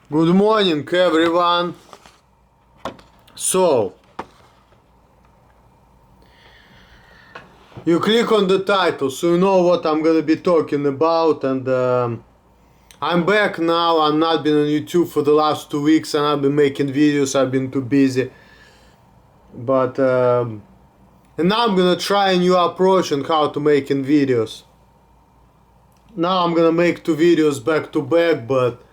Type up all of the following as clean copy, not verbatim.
Good morning, everyone. So, you click on the title so you know what I'm gonna be talking about, and I'm back now. I've not been on YouTube for the last 2 weeks and I've been making videos. I've been too busy. But, and now I'm gonna try a new approach on how to making videos. Now I'm gonna make 2 videos back to back, but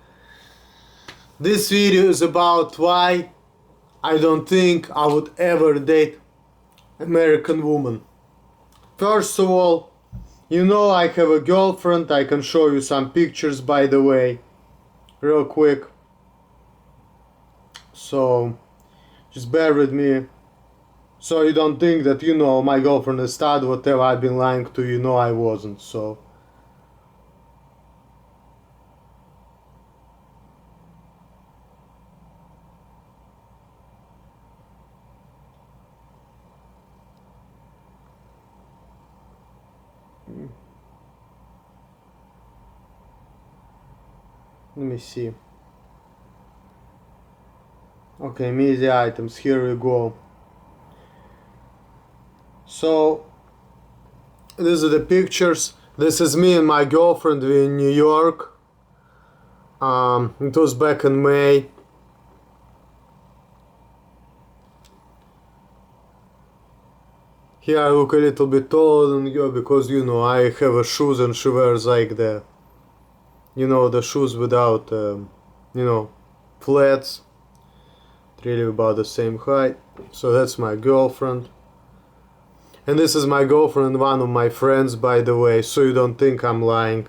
this video is about why I don't think I would ever date American woman. First of all, you know I have a girlfriend. I can show you some pictures, by the way, real quick. So, just bear with me. So you don't think that, my girlfriend is stud, whatever I've been lying to you, I wasn't, so. Let me see. Okay, media items, here we go. So, these are the pictures. This is me and my girlfriend. We're in New York. It was back in May. Here I look a little bit taller than you because, I have a shoes and she wears like the shoes without, flats. Really about the same height. So that's my girlfriend. And this is my girlfriend and one of my friends, by the way, so you don't think I'm lying.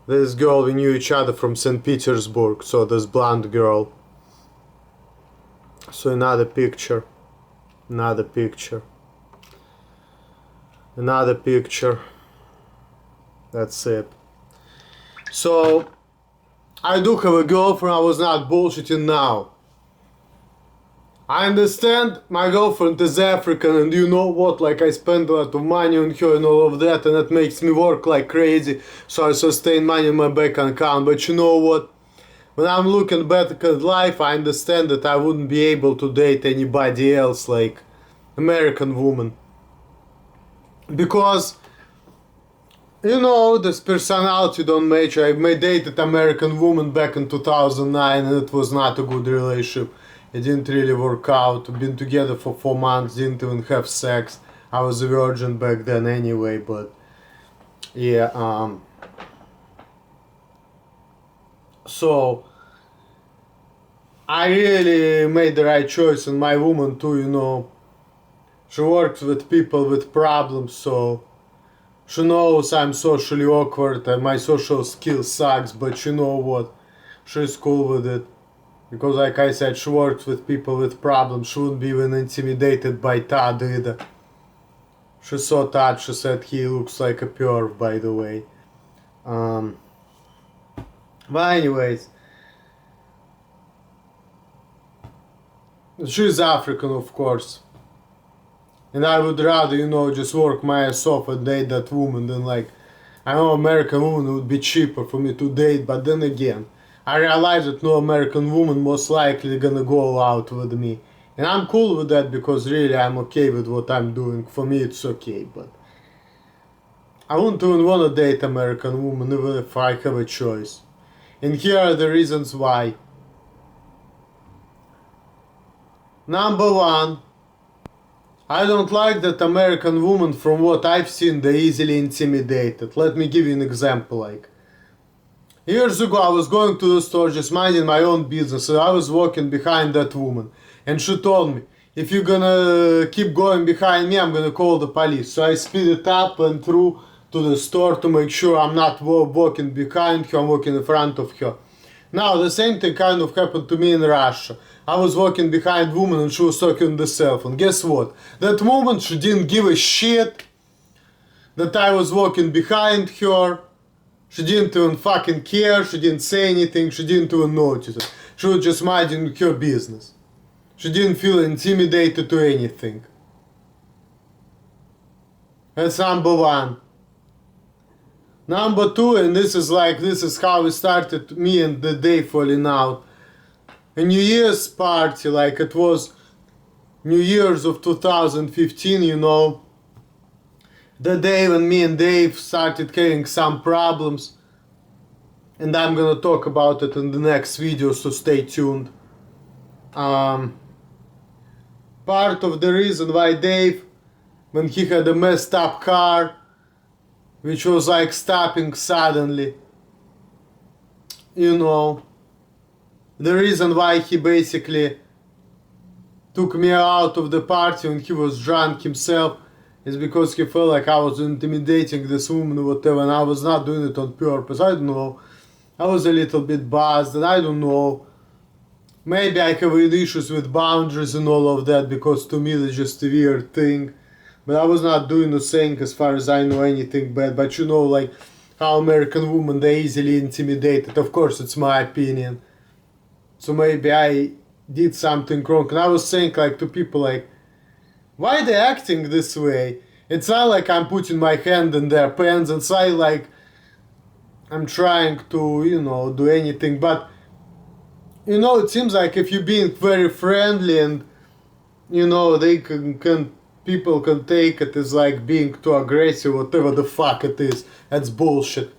This girl, we knew each other from St. Petersburg, so this blonde girl. So another picture. Another picture. Another picture. That's it. So, I do have a girlfriend. I was not bullshitting now. I understand my girlfriend is African, and you know what, like I spend a lot of money on her and all of that, and it makes me work like crazy, so I sustain money in my bank account. But you know what, when I'm looking back at life, I understand that I wouldn't be able to date anybody else like American woman. Because, this personality don't match. I dated American woman back in 2009 and it was not a good relationship. It didn't really work out. Been together for 4 months, didn't even have sex. I was a virgin back then anyway, but yeah, so I really made the right choice, and my woman too, she works with people with problems, so she knows I'm socially awkward and my social skill sucks, but you know what, she's cool with it. Because like I said, she works with people with problems. She wouldn't be even intimidated by Todd either. She saw Todd, she said he looks like a perv, by the way. But anyways, she's African, of course. And I would rather, just work my ass off and date that woman than I know American woman would be cheaper for me to date, but then again, I realize that no American woman most likely gonna go out with me. And I'm cool with that because really I'm okay with what I'm doing. For me it's okay, but I wouldn't even wanna date American woman even if I have a choice. And here are the reasons why. Number one, I don't like that American woman. From what I've seen, they're easily intimidated. Let me give you an example. Years ago, I was going to the store just minding my own business, and I was walking behind that woman, and she told me, if you're gonna keep going behind me, I'm gonna call the police. So I speeded up and through to the store to make sure I'm not walking behind her, I'm walking in front of her. Now, the same thing kind of happened to me in Russia. I was walking behind a woman and she was talking on the cell phone. Guess what? That woman, she didn't give a shit that I was walking behind her. She didn't even fucking care, she didn't say anything, she didn't even notice it. She was just minding her business. She didn't feel intimidated to anything. That's number one. Number two, and this is how we started, me and the day falling out. a New Year's party, like it was New Year's of 2015, you know, the day when me and Dave started having some problems, and I'm gonna talk about it in the next video, so stay tuned. Um, Part of the reason why Dave, when he had a messed up car, which was like stopping suddenly, you know, the reason why he basically took me out of the party when he was drunk himself is because he felt like I was intimidating this woman or whatever, and I was not doing it on purpose. I don't know. I was a little bit buzzed, and I don't know. Maybe I have issues with boundaries and all of that, because to me it's just a weird thing. But I was not doing the thing as far as I know anything bad. But you know, like how American women, they easily intimidated. Of course, it's my opinion. So maybe I did something wrong. And I was saying like to people like, why they acting this way? It's not like I'm putting my hand in their pants. It's not like I'm trying to, you know, do anything. But you know, it seems like if you're being very friendly and, you know, they can people can take it as like being too aggressive, whatever the fuck it is. That's bullshit.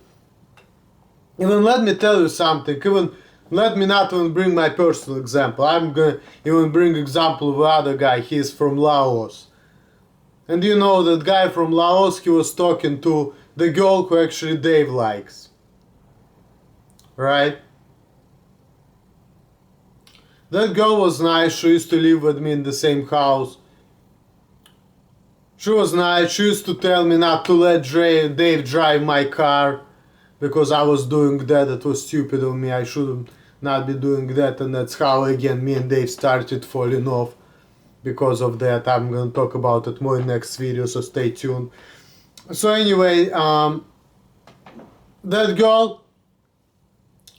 Even let me tell you something. Even let me not even bring my personal example. I'm gonna even bring example of other guy. He's from Laos. And you know that guy from Laos, he was talking to the girl who actually Dave likes. Right? That girl was nice. She used to live with me in the same house. She was nice. She used to tell me not to let Dave drive my car because I was doing that. It was stupid of me. I should not be doing that. And that's how, again, me and Dave started falling off because of that. I'm going to talk about it more in next video, so stay tuned. So anyway, that girl,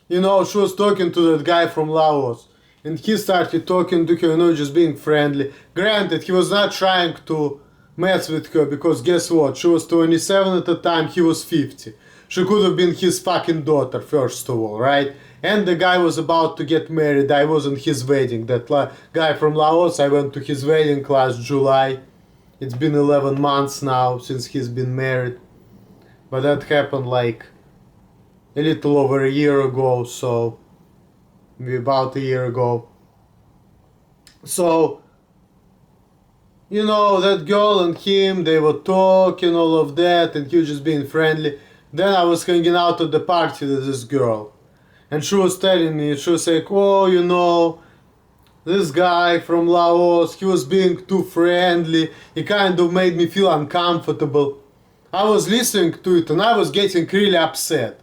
you know, she was talking to that guy from Laos. And he started talking to her, you know, just being friendly. Granted, he was not trying to mess with her, because guess what? She was 27 at the time, he was 50. She could have been his fucking daughter, first of all, right? And the guy was about to get married. I was on his wedding. That guy from Laos, I went to his wedding last July. It's been 11 months now since he's been married. But that happened like a little over a year ago, so about a year ago. So, you know, that girl and him, they were talking, all of that, and he was just being friendly. Then I was hanging out at the party with this girl. And she was telling me, she was like, oh, you know, this guy from Laos, he was being too friendly. He kind of made me feel uncomfortable. I was listening to it and I was getting really upset.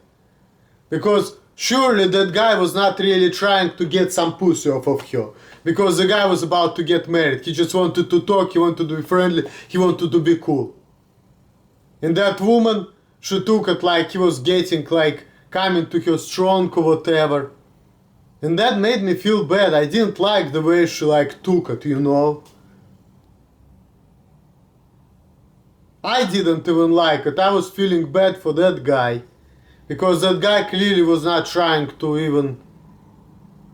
Because surely that guy was not really trying to get some pussy off of her. Because the guy was about to get married. He just wanted to talk, he wanted to be friendly, he wanted to be cool. And that woman, she took it like he was getting, like, coming to her strong or whatever. And that made me feel bad. I didn't like the way she, like, took it, you know. I didn't even like it. I was feeling bad for that guy. Because that guy clearly was not trying to even...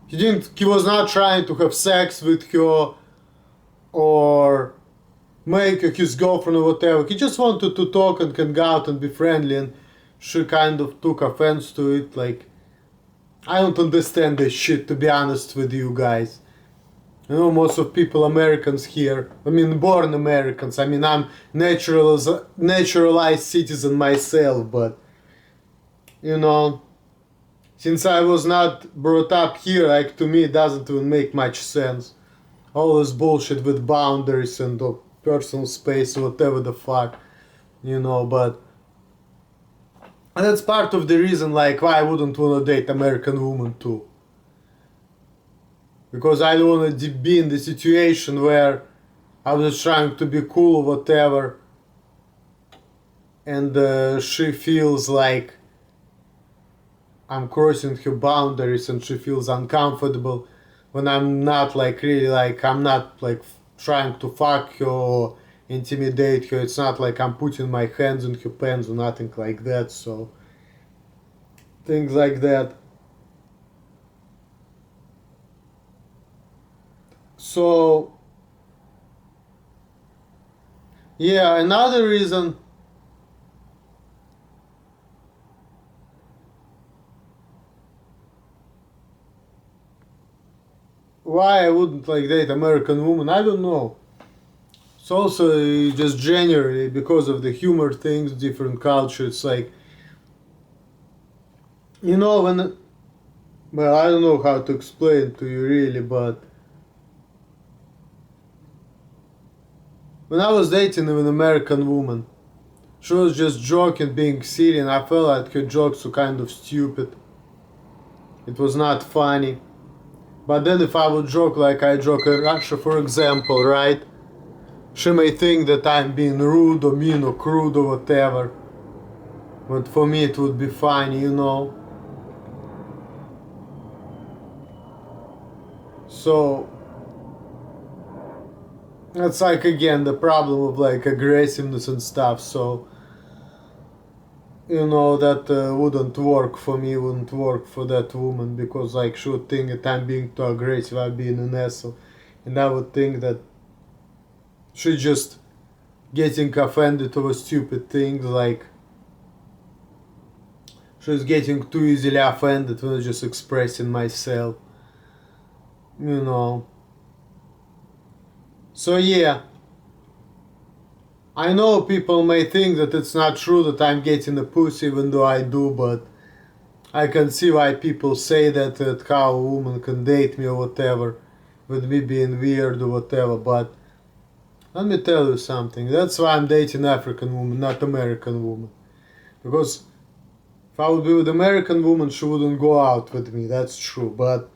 He was not trying to have sex with her or make her his girlfriend or whatever. He just wanted to talk and hang out and be friendly, and she kind of took offense to it. Like, I don't understand this shit, to be honest with you guys. You know, most of people, Americans here, I mean, born Americans. I mean, I'm naturalized citizen myself, but, you know, since I was not brought up here, like, to me it doesn't even make much sense. All this bullshit with boundaries and personal space, whatever the fuck, you know, but that's part of the reason, like, why I wouldn't want to date American woman too. Because I don't want to be in the situation where I was trying to be cool or whatever, and she feels like I'm crossing her boundaries and she feels uncomfortable when I'm not, like, really, like, I'm not, like, trying to fuck her or intimidate her. It's not like I'm putting my hands in her pants or nothing like that, so things like that. So yeah, another reason why I wouldn't like date American woman, I don't know. It's also just generally because of the humor things, different cultures. Like, you know, well, I don't know how to explain to you really, but when I was dating an American woman, she was just joking, being silly, and I felt like her jokes were kind of stupid. It was not funny. But then if I would joke like I joke in Russia, for example, right? She may think that I'm being rude or mean or crude or whatever. But for me it would be funny, you know. So that's like again the problem of like aggressiveness and stuff. So you know that wouldn't work for me, wouldn't work for that woman, because like she would think that I'm being too aggressive, I'm being an asshole, and I would think that she's just getting offended over stupid things, like she's getting too easily offended when I'm just expressing myself, you know. So yeah, I know people may think that it's not true that I'm getting a pussy, even though I do, but I can see why people say that how a woman can date me or whatever, with me being weird or whatever, but let me tell you something. That's why I'm dating African woman, not American woman. Because if I would be with American woman, she wouldn't go out with me, that's true. But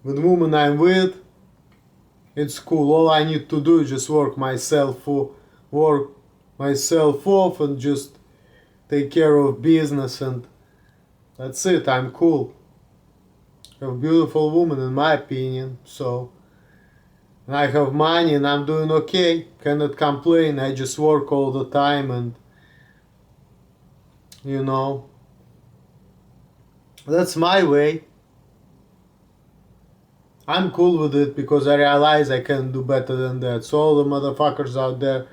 with woman I'm with, it's cool. All I need to do is just work myself off and just take care of business, and that's it. I'm cool. A beautiful woman in my opinion, so and I have money and I'm doing okay. Cannot complain. I just work all the time, and you know, that's my way. I'm cool with it because I realize I can do better than that. So all the motherfuckers out there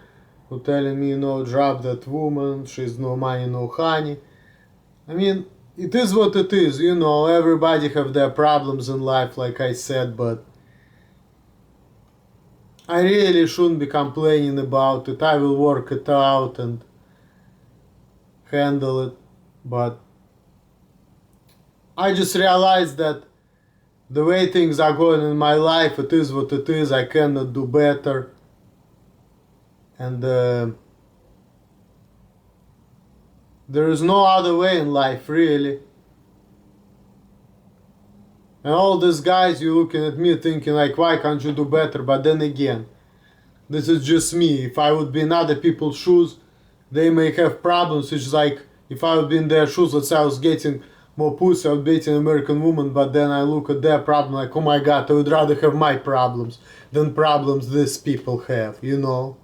who telling me, you know, drop that woman, she's no money, no honey. I mean, it is what it is, you know, everybody have their problems in life, like I said, but I really shouldn't be complaining about it. I will work it out and handle it. But I just realized that the way things are going in my life, it is what it is. I cannot do better. And there is no other way in life, really. And all these guys, you looking at me thinking like, why can't you do better? But then again, this is just me. If I would be in other people's shoes, they may have problems. It's like, if I would be in their shoes, let's say I was getting more pussy, I would be dating an American woman, but then I look at their problem like, oh my god, I would rather have my problems than problems these people have, you know.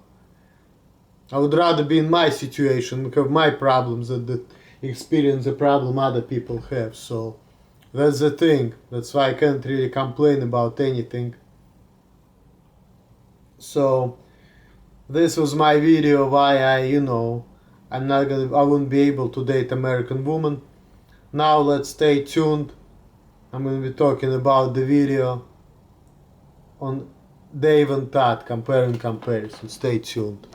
I would rather be in my situation and have my problems than experience the problem other people have. So that's the thing. That's why I can't really complain about anything. So this was my video why I wouldn't be able to date American woman. Now let's stay tuned. I'm gonna be talking about the video on Dave and Todd comparing comparison. Stay tuned.